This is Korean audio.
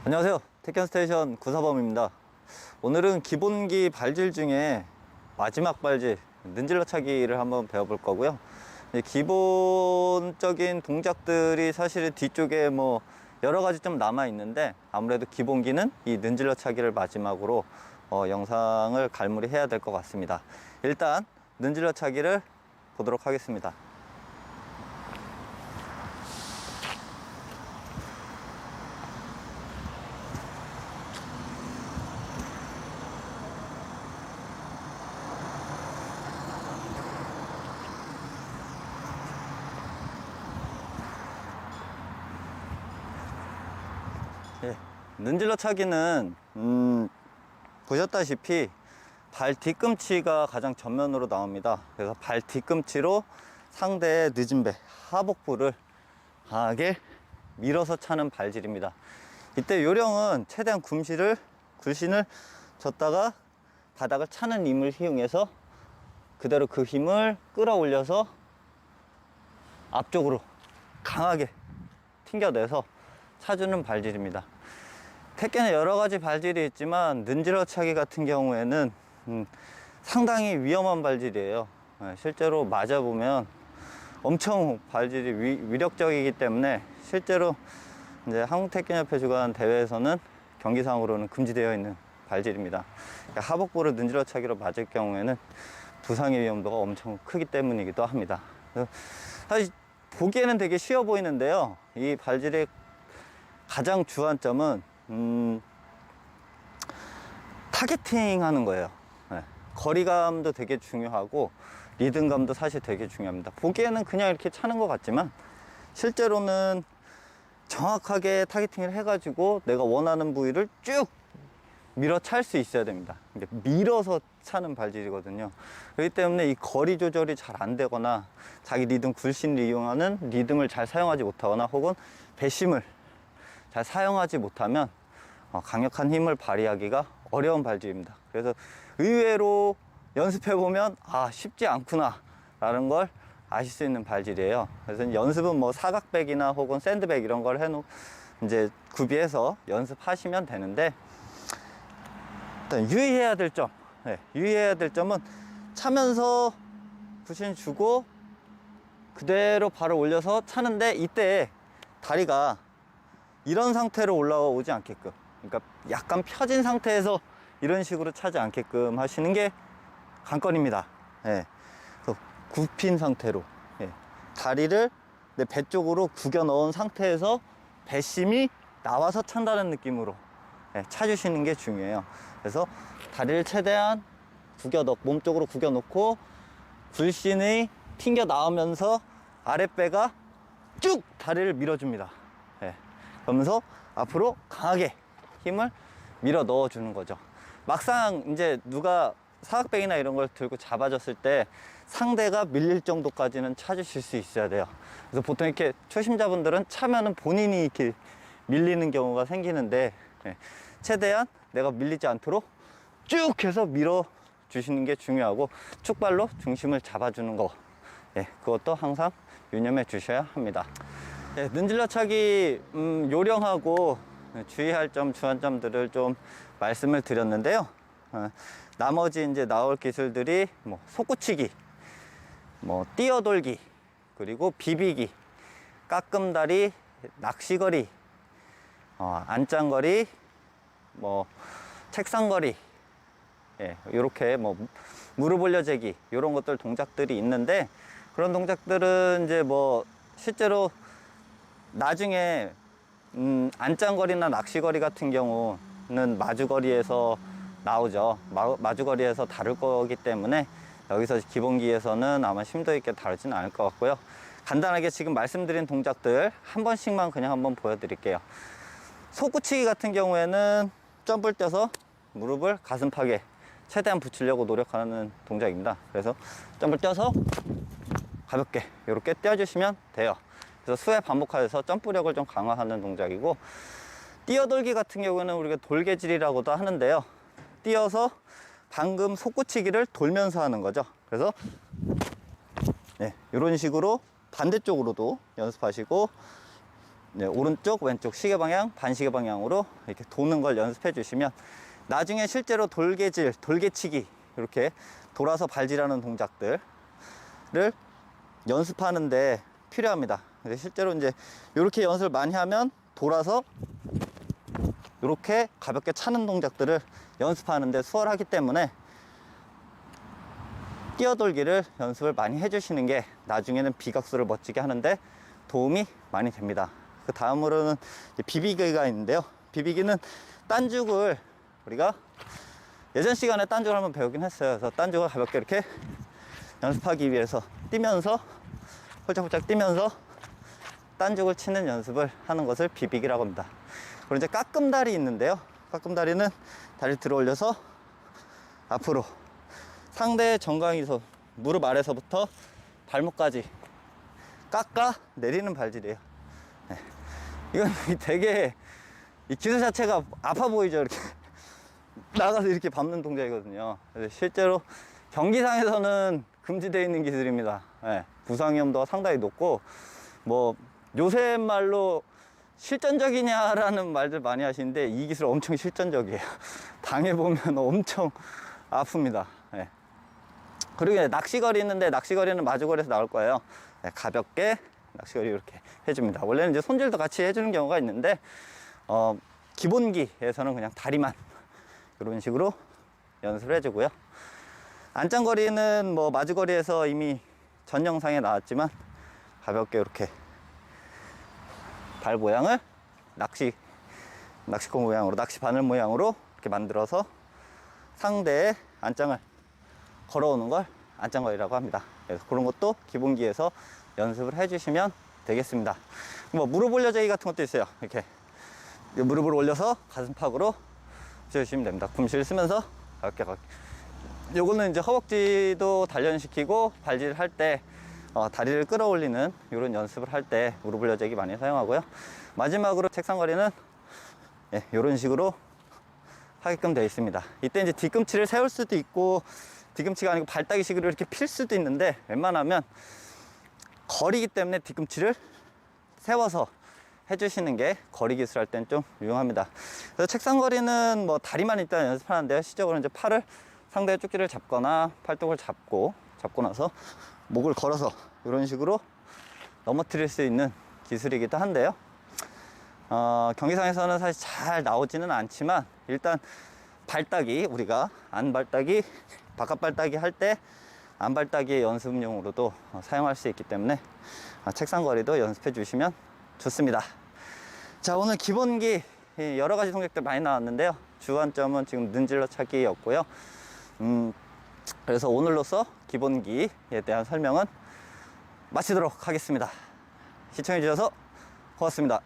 안녕하세요. 태견스테이션 구사범입니다. 오늘은 기본기 발질 중에 마지막 발질 능질러 차기를 한번 배워볼 거고요. 기본적인 동작들이 사실 뒤쪽에 뭐 여러가지 좀 남아 있는데, 아무래도 기본기는 이 능질러 차기를 마지막으로 영상을 갈무리 해야 될 것 같습니다. 일단 능질러 차기를 보도록 하겠습니다. 예, 능질러 차기는 보셨다시피 발 뒤꿈치가 가장 전면으로 나옵니다. 그래서 발 뒤꿈치로 상대의 늦은 배, 하복부를 강하게 밀어서 차는 발질입니다. 이때 요령은 최대한 굴신을 줬다가 바닥을 차는 힘을 이용해서 그대로 그 힘을 끌어올려서 앞쪽으로 강하게 튕겨내서 차주는 발질입니다. 택견에 여러가지 발질이 있지만 능질러 차기 같은 경우에는 상당히 위험한 발질이에요. 실제로 맞아보면 엄청 발질이 위력적이기 때문에 실제로 이제 한국택견협회 주관 대회에서는 경기상으로는 금지되어 있는 발질입니다. 하복부를 능질러 차기로 맞을 경우에는 부상의 위험도가 엄청 크기 때문이기도 합니다. 사실 보기에는 되게 쉬워 보이는데요, 이 발질의 가장 주안점은 타겟팅 하는 거예요. 네. 거리감도 되게 중요하고 리듬감도 사실 되게 중요합니다. 보기에는 그냥 이렇게 차는 것 같지만 실제로는 정확하게 타겟팅을 해가지고 내가 원하는 부위를 쭉 밀어 찰 수 있어야 됩니다. 밀어서 차는 발질이거든요. 그렇기 때문에 이 거리 조절이 잘 안 되거나 자기 리듬 굴신을 이용하는 리듬을 잘 사용하지 못하거나 혹은 배심을 잘 사용하지 못하면 강력한 힘을 발휘하기가 어려운 발질입니다. 그래서 의외로 연습해보면 쉽지 않구나 라는 걸 아실 수 있는 발질이에요. 그래서 연습은 뭐 사각백이나 혹은 샌드백 이런 걸 이제 구비해서 연습하시면 되는데, 일단 유의해야 될 점, 유의해야 될 점은 차면서 굴신 주고 그대로 발을 올려서 차는데, 이때 다리가 이런 상태로 올라오지 않게끔, 그러니까 약간 펴진 상태에서 이런 식으로 차지 않게끔 하시는 게 관건입니다. 그래서 굽힌 상태로, 다리를 내 배 쪽으로 구겨 넣은 상태에서 배심이 나와서 찬다는 느낌으로 차주시는 게 중요해요. 그래서 다리를 최대한 몸쪽으로 구겨 놓고 굴신이 튕겨 나오면서 아랫배가 쭉 다리를 밀어줍니다. 그러면서 앞으로 강하게 힘을 밀어 넣어 주는 거죠. 막상 이제 누가 사각백이나 이런 걸 들고 잡아줬을 때 상대가 밀릴 정도까지는 차주실 수 있어야 돼요. 그래서 보통 이렇게 초심자분들은 차면은 본인이 이렇게 밀리는 경우가 생기는데, 최대한 내가 밀리지 않도록 쭉 해서 밀어 주시는 게 중요하고, 축발로 중심을 잡아주는 거, 그것도 항상 유념해 주셔야 합니다. 능질러 차기 요령하고 주의할 점, 주안점들을 좀 말씀을 드렸는데요. 나머지 이제 나올 기술들이 뭐 솟구치기, 뭐 뛰어돌기, 그리고 비비기, 깎음다리, 낚시거리, 안짱거리, 뭐 책상거리, 이렇게 뭐 무릎 올려재기, 이런 것들 동작들이 있는데, 그런 동작들은 이제 뭐 실제로 나중에 안짱거리나 낚시거리 같은 경우는 마주거리에서 나오죠. 마주거리에서 다룰 거기 때문에 여기서 기본기에서는 아마 심도 있게 다루지는 않을 것 같고요. 간단하게 지금 말씀드린 동작들 한 번씩만 그냥 한번 보여드릴게요. 솟구치기 같은 경우에는 점프를 뛰어서 무릎을 가슴팍에 최대한 붙이려고 노력하는 동작입니다. 그래서 점프를 뛰어서 가볍게 이렇게 떼어주시면 돼요. 그래서 수회 반복하여서 점프력을 좀 강화하는 동작이고, 뛰어돌기 같은 경우는 우리가 돌개질이라고도 하는데요, 뛰어서 방금 솟구치기를 돌면서 하는 거죠. 그래서 이런 식으로 반대쪽으로도 연습하시고, 네, 오른쪽 왼쪽 시계 방향 반시계 방향으로 이렇게 도는 걸 연습해 주시면 나중에 실제로 돌개질 돌개치기 이렇게 돌아서 발질하는 동작들을 연습하는데 필요합니다. 실제로 이제 이렇게 연습을 많이 하면 돌아서 이렇게 가볍게 차는 동작들을 연습하는데 수월하기 때문에 뛰어돌기를 연습을 많이 해주시는 게 나중에는 비각수를 멋지게 하는데 도움이 많이 됩니다. 그 다음으로는 비비기가 있는데요. 비비기는 딴죽을 우리가 예전 시간에 딴죽을 한번 배우긴 했어요. 그래서 딴죽을 가볍게 이렇게 연습하기 위해서 뛰면서 홀짝홀짝 뛰면서 딴죽을 치는 연습을 하는 것을 비비기라고 합니다. 그리고 이제 깎음다리 있는데요. 깎음다리는 다리를 들어 올려서 앞으로 상대의 정강이서 무릎 아래서부터 발목까지 깎아 내리는 발질이에요. 네. 이건 되게 이 기술 자체가 아파 보이죠. 이렇게 나가서 이렇게 밟는 동작이거든요. 실제로 경기상에서는 금지되어 있는 기술입니다. 네. 부상 위험도가 상당히 높고 뭐 요새 말로 실전적이냐라는 말들 많이 하시는데 이 기술 엄청 실전적이에요. 당해보면 엄청 아픕니다. 네. 그리고 낚시거리 있는데 낚시거리는 마주거리에서 나올 거예요. 네, 가볍게 낚시거리 이렇게 해줍니다. 원래는 이제 손질도 같이 해주는 경우가 있는데 기본기에서는 그냥 다리만 이런 식으로 연습을 해주고요. 안짱거리는 뭐 마주거리에서 이미 전 영상에 나왔지만 가볍게 이렇게 발 모양을 낚시공 모양으로 낚시 바늘 모양으로 이렇게 만들어서 상대의 안짱을 걸어오는 걸 안짱거리라고 합니다. 그래서 그런 것도 기본기에서 연습을 해주시면 되겠습니다. 뭐 무릎 올려제기 같은 것도 있어요. 이렇게 무릎을 올려서 가슴팍으로 붙여주시면 됩니다. kum실 쓰면서 가볍게 요거는 이제 허벅지도 단련시키고 발질을 할 때 다리를 끌어올리는 이런 연습을 할 때 무릎 올려제기 많이 사용하고요. 마지막으로 책상거리는 이런 식으로 하게끔 되어 있습니다. 이때 이제 뒤꿈치를 세울 수도 있고 뒤꿈치가 아니고 발따기식으로 이렇게 필 수도 있는데 웬만하면 거리기 때문에 뒤꿈치를 세워서 해주시는 게 거리 기술 할 때는 좀 유용합니다. 그래서 책상거리는 뭐 다리만 일단 연습하는데요. 시적으로 이제 팔을 상대의 쪽지를 잡거나 팔뚝을 잡고 나서 목을 걸어서 이런 식으로 넘어뜨릴 수 있는 기술이기도 한데요. 경기상에서는 사실 잘 나오지는 않지만 일단 발따기 우리가 안발따기 바깥발따기 할 때 안발따기의 연습용으로도 사용할 수 있기 때문에 책상거리도 연습해 주시면 좋습니다. 자, 오늘 기본기 여러 가지 동작들 많이 나왔는데요. 주안점은 지금 능질러 차기였고요. 그래서 오늘로써 기본기에 대한 설명은 마치도록 하겠습니다. 시청해 주셔서 고맙습니다.